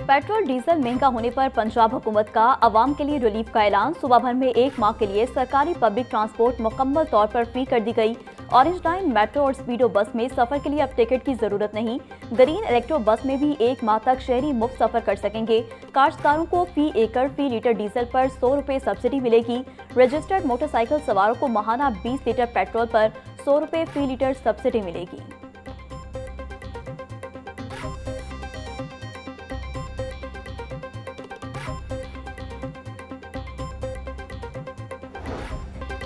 Petrol diesel महंगा होने पर पंजाब हुकूमत का अवाम के लिए रिलीफ का ऐलान। सुबह भर में 1 माह के लिए सरकारी पब्लिक ट्रांसपोर्ट मुकम्मल तौर पर फ्री कर दी गई। ऑरेंज लाइन, मेट्रो और स्पीडो बस में सफर के लिए अब टिकट की जरूरत नहीं। ग्रीन इलेक्ट्रो बस में भी 1 माह तक शहरी मुफ्त सफर कर सकेंगे। काश्तकारों को फी एकड़ फी लीटर डीजल पर 100 रुपए सब्सिडी मिलेगी। रजिस्टर्ड मोटरसाइकिल सवारों को माहाना 20 लीटर पेट्रोल पर 100 रुपए फी लीटर सब्सिडी मिलेगी।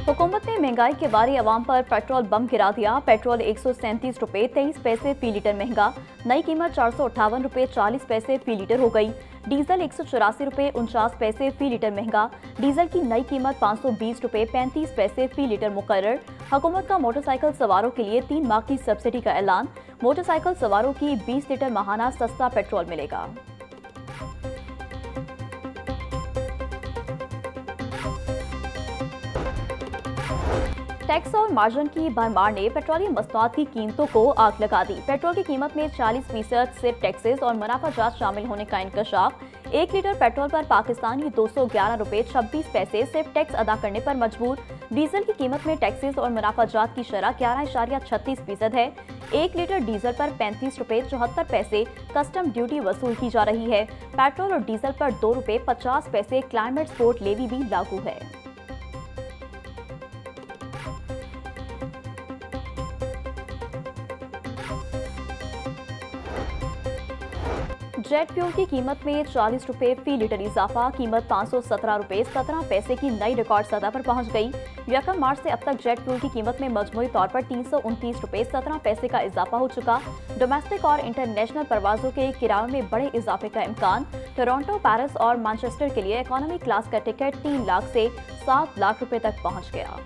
हुकूमत ने महंगाई के बारे अवाम पर पेट्रोल बम गिरा दिया। पेट्रोल 137 रुपए 23 पैसे फी लीटर महंगा, नई कीमत 458 रुपए 40 पैसे फी लीटर हो गई। डीजल 184 रुपए 49 पैसे फी लीटर महंगा, डीजल की नई कीमत 520 रुपए 35 पैसे फी लीटर मुकर्रर। हुकूमत का मोटरसाइकिल सवारों के लिए 3 माह की सब्सिडी का ऐलान। मोटरसाइकिल सवारों की 20 लीटर माहाना सस्ता पेट्रोल मिलेगा। टैक्स और मार्जिन की भरमार ने पेट्रोलियम मसनूआत की कीमतों को आग लगा दी। पेट्रोल की कीमत में 40% सिर्फ टैक्सेस और मुनाफाजात शामिल होने का इंकशाफ। 1 लीटर पेट्रोल पर पाकिस्तानी 211 रुपए 26 पैसे सिर्फ टैक्स अदा करने पर मजबूर। डीजल की कीमत में टैक्सेस और मुनाफाजात की शरह 11.36% है। 1 लीटर डीजल पर 35 रुपए 74 पैसे कस्टम ड्यूटी वसूल की जा रही है। पेट्रोल और डीजल पर 2 रुपए 50 पैसे क्लाइमेट स्पोर्ट लेवी भी लागू है। जेट फ्यूल की कीमत में 40 रुपए फी लीटर इजाफा, कीमत 517 रुपए 17 पैसे की नई रिकॉर्ड सतह पर पहुंच गई। 1 मार्च से अब तक जेट फ्यूल की कीमत में मजमूई तौर पर 329 रुपए 17 पैसे का इजाफा हो चुका। डोमेस्टिक और इंटरनेशनल परवाजों के किरायों में बड़े इजाफे का इम्कान। टोरंटो, पेरिस और मैनचेस्टर के लिए इकोनॉमी क्लास का टिकट 3 लाख से 7 लाख रुपए तक पहुंच गया।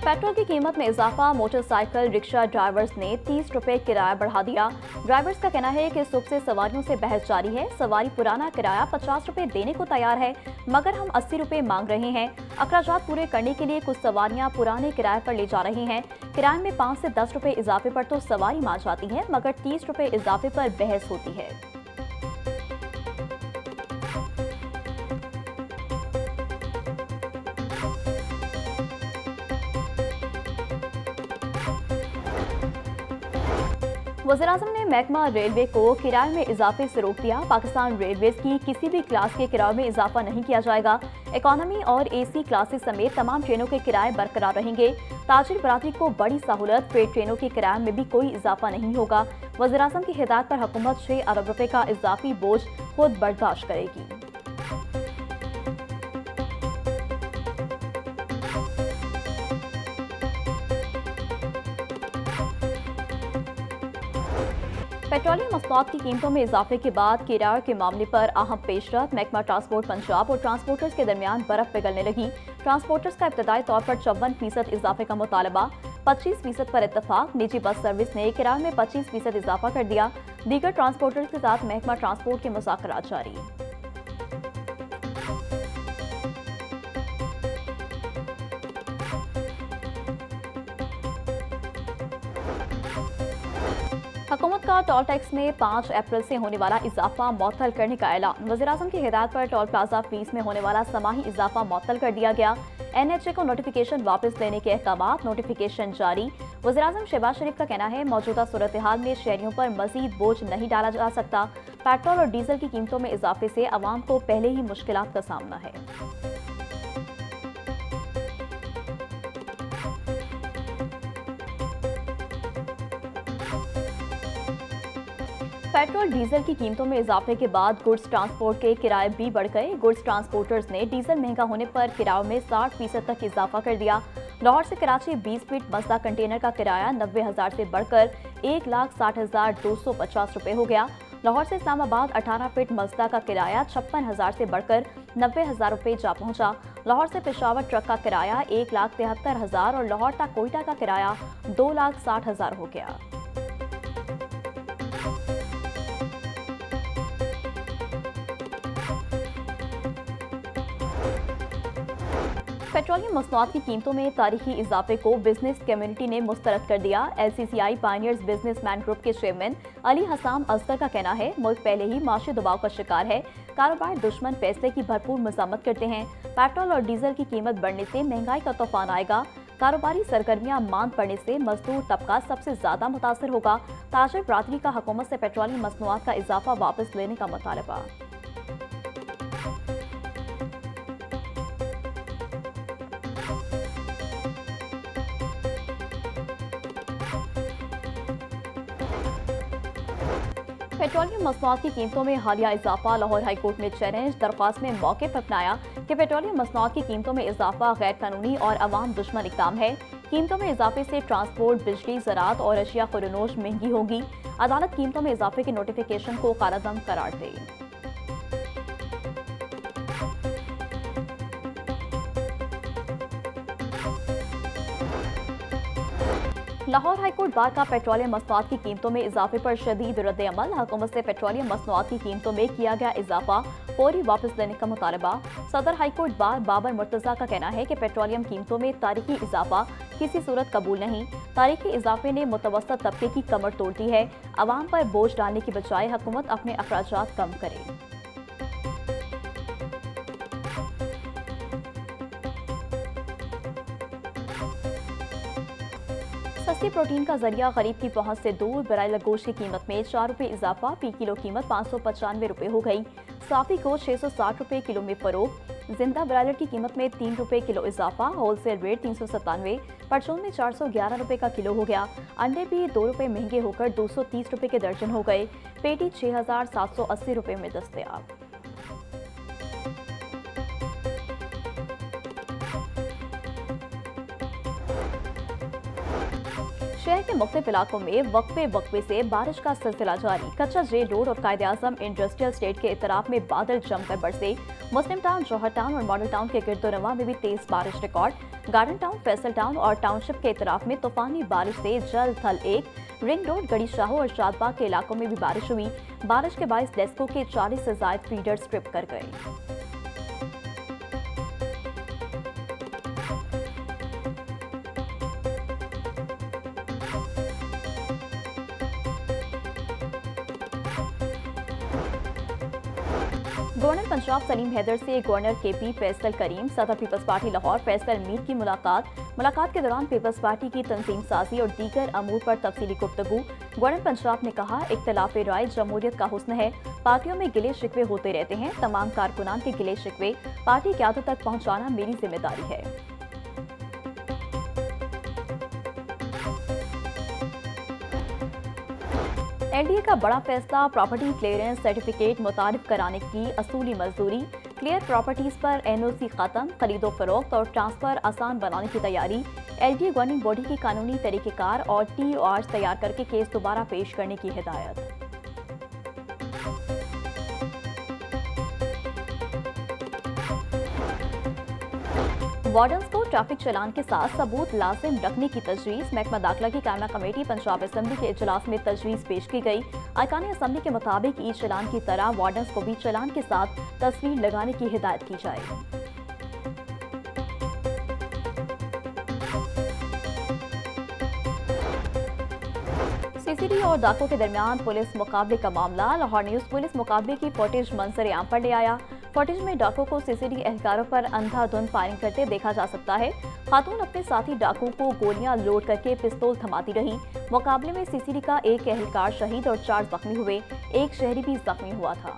पेट्रोल की कीमत में इजाफा, मोटरसाइकिल रिक्शा ड्राइवर्स ने 30 रुपए किराया बढ़ा दिया। ड्राइवर्स का कहना है कि सुबह से सवारियों से बहस जारी है। सवारी पुराना किराया 50 रुपए देने को तैयार है, मगर हम 80 रुपए मांग रहे हैं। अखराजात पूरे करने के लिए कुछ सवारियां पुराने किराए पर ले जा रही हैं। किराए में 5 से 10 रुपए इजाफे पर तो सवारी मान जाती है, मगर 30 रुपए इजाफे पर बहस होती है। वज़ीर-ए-आज़म ने महकमा रेलवे को किराए में इजाफे से रोक दिया। पाकिस्तान रेलवेज की किसी भी क्लास के किराए में इजाफा नहीं किया जाएगा। इकोनॉमी और एसी क्लासेस समेत तमाम ट्रेनों के किराए बरकरार रहेंगे। ताजिर बरादरी को बड़ी सहूलत, फ्रेट ट्रेनों के किराए में भी कोई इजाफा नहीं होगा। वज़ीर-ए-आज़म की हिदायत पर हुकूमत 6 अरब रुपए का इजाफी बोझ खुद बर्दाश्त करेगी। पेट्रोलियम मसनूआत की कीमतों में इजाफे के बाद किराए के मामले पर अहम पेशरफ। महकमा ट्रांसपोर्ट पंजाब और ट्रांसपोर्टर्स के दरमियान बर्फ पिघलने लगी। ट्रांसपोर्टर्स का इब्तदाई तौर पर 54% इजाफे का मुतालबा, 25% पर इत्तफाक। निजी बस सर्विस ने किराए में 25% इजाफा कर दिया। दीगर ट्रांसपोर्टर्स के साथ महकमा ट्रांसपोर्ट के मुज़ाकरात जारी। हुकूमत का टोल टैक्स में 5 अप्रैल से होने वाला इजाफा मअतल करने का ऐलान। वज़ीर-ए-आज़म की हिदायत पर टोल प्लाजा फीस में होने वाला समाही इजाफा मअतल कर दिया गया। NHA को नोटिफिकेशन वापस लेने के अहकामात, नोटिफिकेशन जारी। वज़ीर-ए-आज़म शहबाज शरीफ का कहना है, मौजूदा सूरत हाल में शहरियों पर मजीद बोझ नहीं डाला जा सकता। पेट्रोल और डीजल की कीमतों में इजाफे से अवाम को पहले ही मुश्किलात का सामना है। पेट्रोल डीजल की कीमतों में इजाफे के बाद गुड्स ट्रांसपोर्ट के किराए भी बढ़ गए। गुड्स ट्रांसपोर्टर्स ने डीजल महंगा होने पर किरायों में 60% तक इजाफा कर दिया। लाहौर से कराची 20 फीट मजदा कंटेनर का किराया 90,000 से बढ़कर 1,60,250 रुपए हो गया। लाहौर से इस्लामाबाद 18 फीट मजदा का किराया 56,000 से बढ़कर 90,000 रुपए जा पहुंचा। लाहौर से पेशावर ट्रक का किराया 1,73,000 और लाहौर तक कोयटा का किराया 2,60,000 हो गया। पेट्रोलियम मसनूआत की कीमतों में तारीखी इजाफे को बिजनेस कम्युनिटी ने मुस्तरद कर दिया। LCCI पायनियर्स बिजनेसमैन ग्रुप के चेयरमैन अली हसाम असगर का कहना है, मुल्क पहले ही माशी दबाव का शिकार है। कारोबार दुश्मन फैसले की भरपूर मज़म्मत करते हैं। पेट्रोल और डीजल की कीमत बढ़ने से महंगाई का तूफान आएगा। कारोबारी सरगर्मियां मांद पड़ने से मजदूर तबका सबसे ज्यादा मुतासर होगा। ताजिर बरादरी का हुकूमत से पेट्रोलियम मसनूआत का इजाफा वापस लेने का मुतालबा। पेट्रोलियम मसनूआत की कीमतों में हालिया इजाफा। लाहौर हाईकोर्ट में चैलेंज दरख्वास्त में मौके पर अपनाया कि पेट्रोलियम मसनूआत की कीमतों में इजाफा गैर कानूनी और अवाम दुश्मन इक़दाम है। कीमतों में इजाफे से ट्रांसपोर्ट, बिजली, ज़राअत और अशिया खुरनोश महंगी होगी। अदालत कीमतों में इजाफे के नोटिफिकेशन को कालादम करार दे। लाहौर हाईकोर्ट बार का पेट्रोलियम मसनूआत की कीमतों में इजाफे पर शदीद रद्द-ए-अमल। हुकूमत से पेट्रोलियम मसनूआत की कीमतों में किया गया इजाफा फौरी वापस लेने का मुतालबा। सदर हाईकोर्ट बार बाबर मुर्तजा का कहना है कि पेट्रोलियम कीमतों में तारीखी इजाफा किसी सूरत कबूल नहीं। तारीखी इजाफे ने मुतवस्सत तबके की कमर तोड़ दी है। अवाम पर बोझ डालने की बजाय हुकूमत अपने अखराजात कम करे। सस्ती प्रोटीन का जरिया गरीब की पहुंच से दूर। ब्रायलर गोश्त की कीमत में 4 रुपये इजाफा। फी किलो कीमत 595 रुपये हो गई। साफी गोश्त 660 रुपये किलो में फरोख्त। जिंदा ब्रायलर की कीमत में 3 रुपये किलो इजाफा। Wholesale rate 397। परचून में 411 रुपये का किलो हो गया। अंडे भी 2 रुपये महंगे होकर 230 रुपये के दर्जन हो गए। पेटी 6780 रुपये में दस्तयाब। शहर के मुख्तलिफ इलाकों में वक्फे से बारिश का सिलसिला जारी। कच्चा जेल रोड और कायदे-आज़म इंडस्ट्रियल स्टेट के इतराफ में बादल जमकर बरसे। मुस्लिम टाउन, जौहर टाउन और मॉडल टाउन के गिरदोनवा में भी तेज बारिश record. Garden town, Faisal town और टाउनशिप के इतराफ में तूफानी बारिश से जल थल एक। रिंग रोड, गड़ी शाहो और शादबाग के इलाकों में भी बारिश हुई। बारिश के बायस डेस्को के 40 से ज्यादा फीडर्स ट्रिप कर गए। गवर्नर पंजाब सलीम हैदर से गवर्नर KP फैसल करीम, सदर पीपल्स पार्टी लाहौर फैसल मीर की मुलाकात के दौरान पीपल्स पार्टी की तंजीम साजी और दीगर अमूर पर तफसीली गुफ्तगू। गवर्नर पंजाब ने कहा, इख्तिलाफ राय जमहूरियत का हुस्न है। पार्टियों में गिले शिकवे होते रहते हैं। तमाम कारकुनान के गिले शिकवे पार्टी क़यादत तक पहुँचाना मेरी जिम्मेदारी है। LDA का बड़ा फैसला, प्रॉपर्टी क्लियरेंस सर्टिफिकेट मुतारिफ कराने की असूली मजदूरी। क्लियर प्रॉपर्टीज पर NOC खत्म। खरीदो फरोख्त और ट्रांसफर आसान बनाने की तैयारी। LDA गवर्निंग बॉडी की कानूनी तरीक़ेकार और TORs तैयार करके केस दोबारा पेश करने की हिदायत। वार्डन्स को ट्रैफिक चालान के साथ सबूत लाजिम रखने की तजवीज़। महकमा दाखिला की कायमा कमेटी पंजाब असम्बली के इजलास में तजवीज़ पेश की गई। अरकान असम्बली के मुताबिक ई चालान की तरह वार्डन्स को भी चालान के साथ तस्वीर लगाने की हिदायत की जाए। CCD और डाको के दरमियान पुलिस मुकाबले का मामला। लाहौर न्यूज़ पुलिस मुकाबले की फुटेज मंजर आम पर ले आया। फुटेज में डाकू को CCD एहलकारों पर अंधाधुंध फायरिंग करते देखा जा सकता है। खातून अपने साथी डाकू को गोलियां लोड करके पिस्तौल थमाती रही। मुकाबले में CCD का एक एहलकार शहीद और 4 जख्मी हुए। एक शहरी भी जख्मी हुआ था।